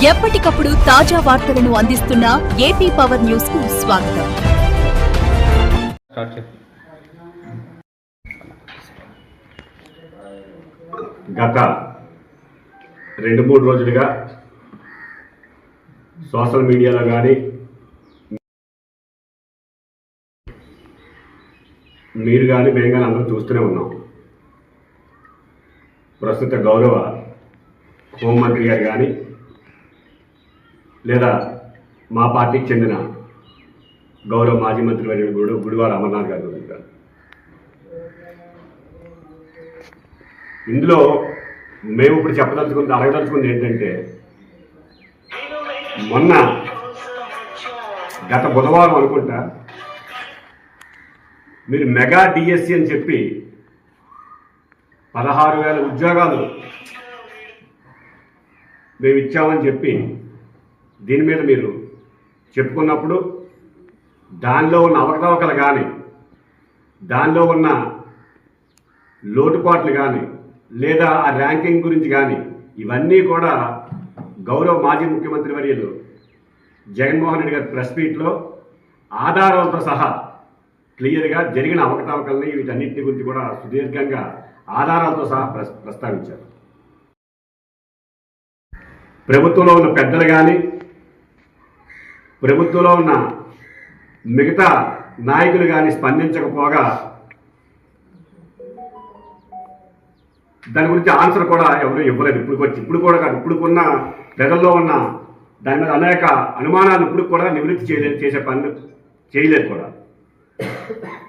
ఎప్పటికప్పుడు తాజా వార్తలను అందిస్తున్న ఏపీ పవర్ న్యూస్ కు స్వాగతం. గత 2-3 రోజులుగా సోషల్ మీడియాలో కానీ మీరు కానీ మేము కానీ అందరూ చూస్తూనే ఉన్నాం. ప్రస్తుత గౌరవ హోంమంత్రి గారు కానీ లేదా మా పార్టీకి చెందిన గౌరవ మాజీ మంత్రి వర్యుడు గుడివాడ అమర్నాథ్ గారు గురించి ఇందులో మేము ఇప్పుడు అడగదలుచుకుంది ఏంటంటే, మొన్న గత బుధవారం అనుకుంటా మీరు మెగా డిఎస్సి అని చెప్పి 16,000 ఉద్యోగాలు మేము ఇచ్చామని చెప్పి దీని మీద మీరు చెప్పుకున్నప్పుడు దానిలో ఉన్న అవకతవకలు కానీ దానిలో ఉన్న లోటుపాట్లు కానీ లేదా ఆ ర్యాంకింగ్ గురించి కానీ ఇవన్నీ కూడా గౌరవ మాజీ ముఖ్యమంత్రి వర్యులు జగన్మోహన్ రెడ్డి గారి ప్రెస్ మీట్లో ఆధారాలతో సహా క్లియర్గా జరిగిన అవకతవకల్ని వీటన్నింటి గురించి కూడా సుదీర్ఘంగా ఆధారాలతో సహా ప్రస్తావించారు. ప్రభుత్వంలో ఉన్న పెద్దలు కానీ ప్రభుత్వంలో ఉన్న మిగతా నాయకులు కానీ స్పందించకపోగా దాని గురించి ఆన్సర్ కూడా ఎవరు ఇవ్వలేదు. ఇప్పుడుకున్న ప్రజల్లో ఉన్న దాని మీద అనేక అనుమానాలు ఇప్పుడు కూడా నివృత్తి చేసే పనులు చేయలేదు కూడా.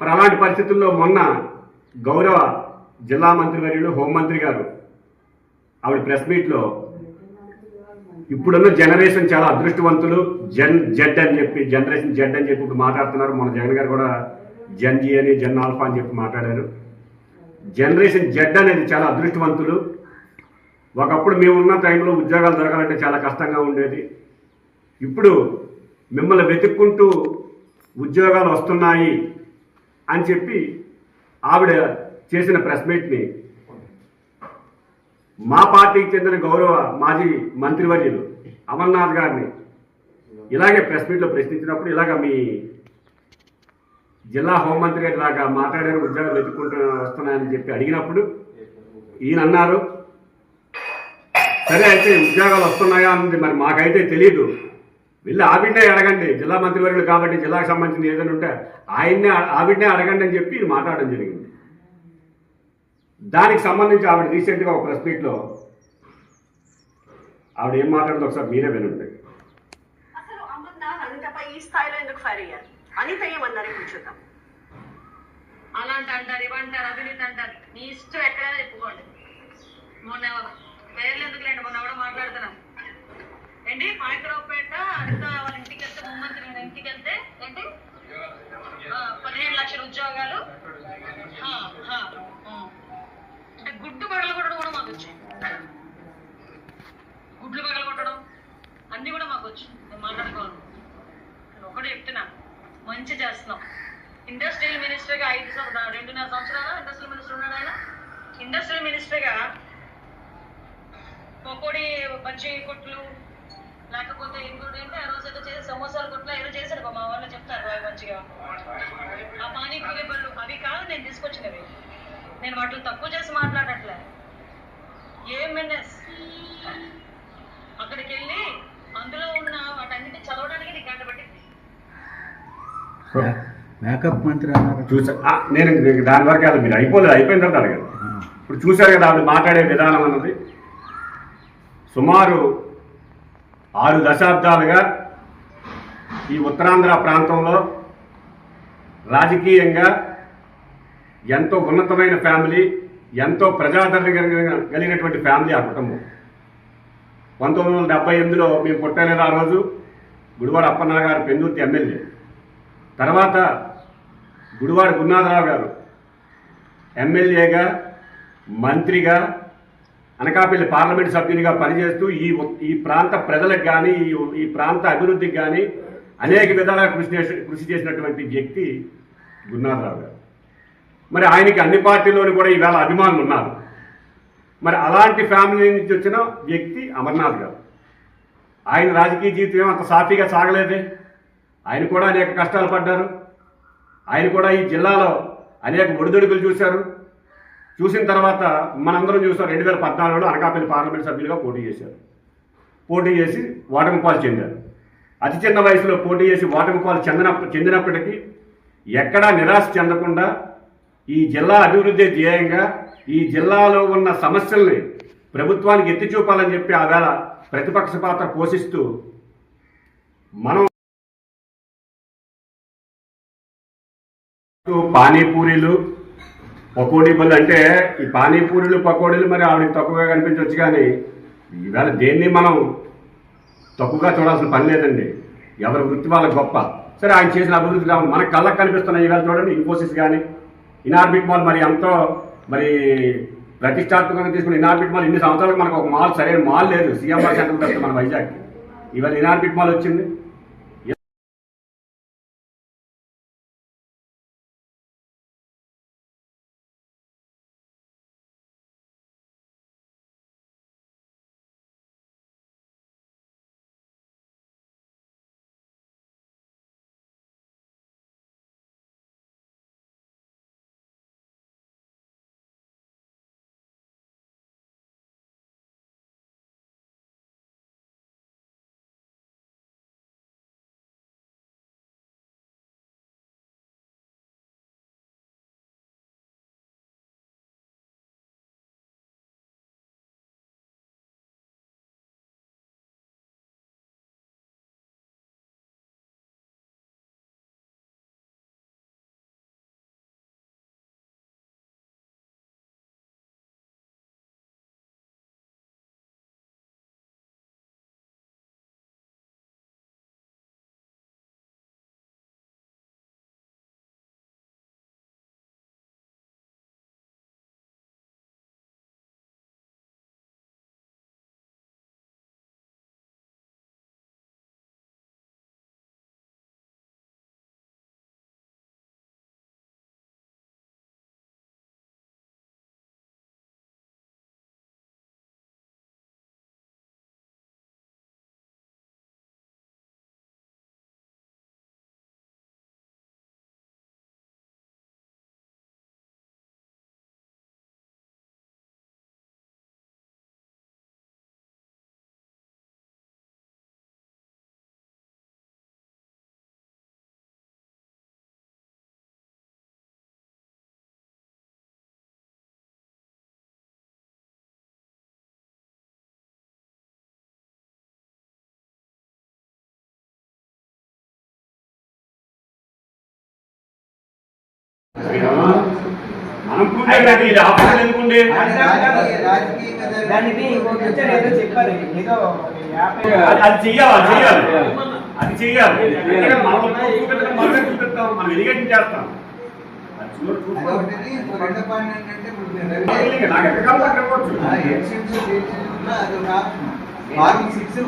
మరి అలాంటి పరిస్థితుల్లో మొన్న గౌరవ జిల్లా మంత్రివర్యులు హోంమంత్రి గారు ఆవిడ ప్రెస్ మీట్లో ఇప్పుడున్న జనరేషన్ చాలా అదృష్టవంతులు, జనరేషన్ జెడ్ అని చెప్పి ఇప్పుడు మాట్లాడుతున్నారు. మన జగన్ గారు కూడా జన్ జీ అని జన్ ఆల్ఫా అని చెప్పి మాట్లాడారు. జనరేషన్ జెడ్ అనేది చాలా అదృష్టవంతులు. ఒకప్పుడు మేమున్న టైంలో ఉద్యోగాలు దొరకాలంటే చాలా కష్టంగా ఉండేది. ఇప్పుడు మిమ్మల్ని వెతుక్కుంటూ ఉద్యోగాలు వస్తున్నాయి అని చెప్పి ఆవిడ చేసిన ప్రెస్ మీట్ని మా పార్టీకి చెందిన గౌరవ మాజీ మంత్రివర్యులు అమర్నాథ్ గారిని ఇలాగే ప్రెస్ మీట్లో ప్రశ్నించినప్పుడు ఇలాగ మీ జిల్లా హోంమంత్రి గారు ఇలాగా మాట్లాడారు, ఉద్యోగాలు వెతుక్కుంటూ వస్తున్నాయని చెప్పి అడిగినప్పుడు ఈయన అన్నారు, సరే అయితే ఉద్యోగాలు వస్తున్నాయా అన్నది మరి మాకైతే తెలియదు, వెళ్ళి ఆవిడనే అడగండి, జిల్లా మంత్రివర్యులు కాబట్టి జిల్లాకు సంబంధించిన ఏదైనా ఉంటే ఆవిడనే అడగండి అని చెప్పి మాట్లాడడం జరిగింది. దానికి సంబంధించి ఆవిడ రీసెంట్గా ఒక ప్రెస్ మీట్లో ఆవిడ ఏం మాట్లాడుతుందో ఒకసారి మీరే వినండి. అసలు అమర్నాథ్ అనితపై ఈ స్థాయిలో ఎందుకు ఫైర్ అయ్యారు? అనిత ఏమన్నారే కూర్చుందాం. అలాంటి అంటారు, ఇవంటారు, అవినీతి అంటారు, నీ ఇష్టం ఎక్కడైనా చెప్పుకోండి. మొన్న పేర్లు ఎందుకులేండి, మొన్న ఎవడో మాట్లాడుతున్నాం ఏంటి మైక్రోపేట అనిత వాళ్ళ ఇంటికి వెళ్తే ముఖ్యమంత్రి ఇంటికి వెళ్తే ఏంటి 15 లక్షల ఉద్యోగాలు అంటే గుడ్డు పగలు కొట్టడం కూడా మాకు వచ్చు, గుడ్లు పగలు కొట్టడం అన్నీ కూడా మాకు వచ్చు. నేను మాట్లాడుకోవాలి, నేను ఒకటే చెప్తున్నా, మంచి చేస్తున్నాం. ఇండస్ట్రియల్ మినిస్టర్గా 2.5 సంవత్సరాలు ఇండస్ట్రియల్ మినిస్టర్ ఉన్నాడు ఆయన. ఇండస్ట్రియల్ మినిస్టర్గా పకోడీ బజ్జీ కొట్లు లేకపోతే ఇంకోటి ఏంటి ఆ రోజు ఏదో చేసి సమోసాల కొట్లు ఏదో చేశారు మా వాళ్ళు చెప్తారు మంచిగా. ఆ పానీపూరి బళ్ళు అవి కాదు నేను తీసుకొచ్చినవి, నేను వాటిని తక్కువ చేసి మాట్లాడట్లే. ఏఎంఎన్ఎస్ అక్కడికి వెళ్ళి అందులో ఉన్న వాటన్నిటి చదవడానికి నీకు గంట పట్టింది. మేకప్ మంత్రి చూసా నేను దాని వరకు అది మీరు అయిపోయిన తర్వాత అడగదు. ఇప్పుడు చూశారు కదా ఆవిడ మాట్లాడే విధానం అన్నది. సుమారు 6 దశాబ్దాలుగా ఈ ఉత్తరాంధ్ర ప్రాంతంలో రాజకీయంగా ఎంతో ఉన్నతమైన ఫ్యామిలీ, ఎంతో ప్రజాదరణ కలిగినటువంటి ఫ్యామిలీ ఆ కుటుంబం. 1978లో మేము పుట్టలేదు ఆ రోజు. గుడివాడ అప్పన్న గారు పెందుర్తి ఎమ్మెల్యే, తర్వాత గుడివాడ గురునాథరావు గారు ఎమ్మెల్యేగా, మంత్రిగా, అనకాపల్లి పార్లమెంట్ సభ్యునిగా పనిచేస్తూ ఈ ప్రాంత ప్రజలకు కానీ ఈ ప్రాంత అభివృద్ధికి కానీ అనేక విధాలుగా కృషి చేసినటువంటి వ్యక్తి గురునాథరావు గారు. మరి ఆయనకి అన్ని పార్టీల్లోనూ కూడా ఈవేళ అభిమానులు ఉన్నారు. మరి అలాంటి ఫ్యామిలీ నుంచి వచ్చిన వ్యక్తి అమర్నాథ్ గారు. ఆయన రాజకీయ జీవితం అంత సాఫీగా సాగలేదే. ఆయన కూడా అనేక కష్టాలు పడ్డారు. ఆయన కూడా ఈ జిల్లాలో అనేక ఒడిదుడుకులు చూశారు. చూసిన తర్వాత మనందరం చూసాం 2014లో అనకాపల్లి పార్లమెంట్ సభ్యులుగా పోటీ చేశారు. పోటీ చేసి ఓటమి పాలు చెందారు. అతి చిన్న వయసులో పోటీ చేసి ఓటమి పాలు చెందినప్పటికీ ఎక్కడా నిరాశ చెందకుండా ఈ జిల్లా అభివృద్ధి ధ్యేయంగా ఈ జిల్లాలో ఉన్న సమస్యల్ని ప్రభుత్వానికి ఎత్తి చూపాలని చెప్పి ఆవేళ ప్రతిపక్ష పాత్ర పోషిస్తూ మనం పానీపూరీలు పకోడీ బళ్ళు అంటే ఈ పానీపూరీలు పకోడీలు మరి ఆవిడకి తక్కువగా కనిపించవచ్చు, కానీ ఈవేళ దేన్ని మనం తక్కువగా చూడాల్సిన పని లేదండి. ఎవరి వృత్తి వాళ్ళ గొప్ప. సరే, ఆయన చేసిన అభివృద్ధి మన కళ్ళకు కనిపిస్తున్నాయి. ఈవేళ చూడండి, ఇన్ఫోసిస్ కానీ ఇనార్బిట్ మాల్ మరి ఎంతో మరి ప్రతిష్టాత్మకంగా తీసుకున్న ఇనార్బిట్ మాల్ ఇన్ని సంవత్సరాలకు మనకు ఒక మాల్ సరైన మాల్ లేదు. సీఎంఆర్ సెంటర్ తప్ప మన వైజాగ్ ఇవాళ ఇనార్బిట్ మాల్ వచ్చింది. మనం కూర్చోండి, ఇది ఆపరేషన్ ఎందుకుండే అది చెయ్యాలి. మనం చూపిస్తాం, మనం ఎలిగేషన్ చేస్తాం.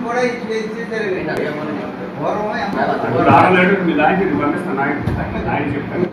కూడా ఇచ్చేసారు. రావడం లేదు, మీ దానికి పంపిస్తాను. ఆయన చెప్తాను.